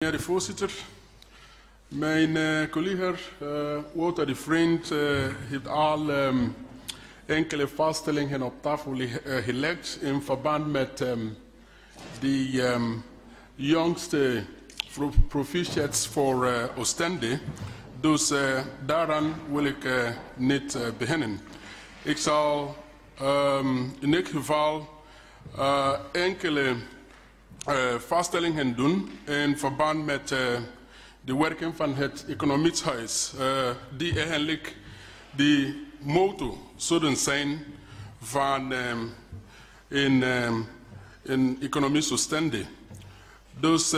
Meneer de voorzitter, mijn collega Wouter de Vriend heeft al enkele vaststellingen op tafel gelegd in verband met de jongste proficiats voor Oostende. Dus daaraan wil ik niet beginnen. Ik zal in ieder geval enkele vaststellingen doen in verband met de werking van het economisch huis, die eigenlijk de motto zullen zijn van in economisch Oostende. Dus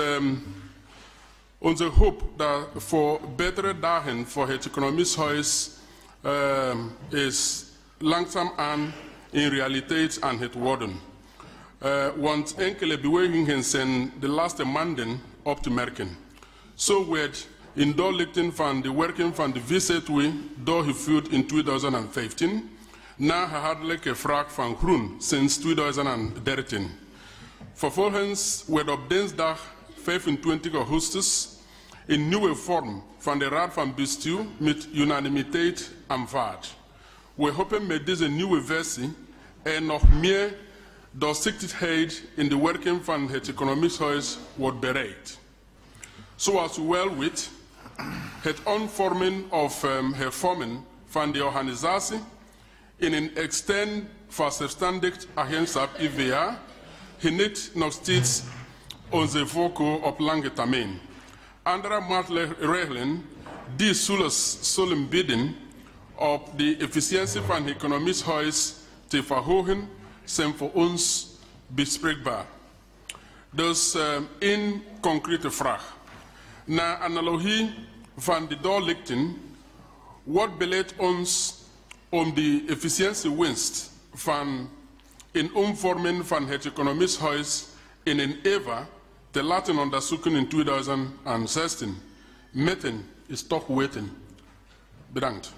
onze hoop dat voor betere dagen voor het economisch huis is langzaamaan in realiteit aan het worden. Want enkele bewegingen zijn de laatste maanden op te merken. Zo werd in doorlichting van de werking van de VZW doorgevoerd in 2015, na herhaaldelijke vraag van Groen sinds 2013. Vervolgens werd op dinsdag 25 augustus een nieuwe vorm van de Raad van Bestuur met unanimiteit aanvaard. We hopen met deze nieuwe versie er nog meer doorzichtigheid in de werking van het economisch huis wordt bereikt. Zoals u wel weet, het omvormen of hervormen van de organisatie in een extern verzelfstandigd agentschap IVA geniet nog steeds onze voorkeur op lange termijn. Andere maatregelen die zullen bieden op de efficiëntie van het economisch huis te verhogen zijn voor ons bespreekbaar. Dus één concrete vraag. Naar analogie van de doorlichting, wat beleidt ons om de efficiëntiewinst van een omvorming van het economisch huis in een EVA te laten onderzoeken in 2016? Meten is toch weten. Bedankt.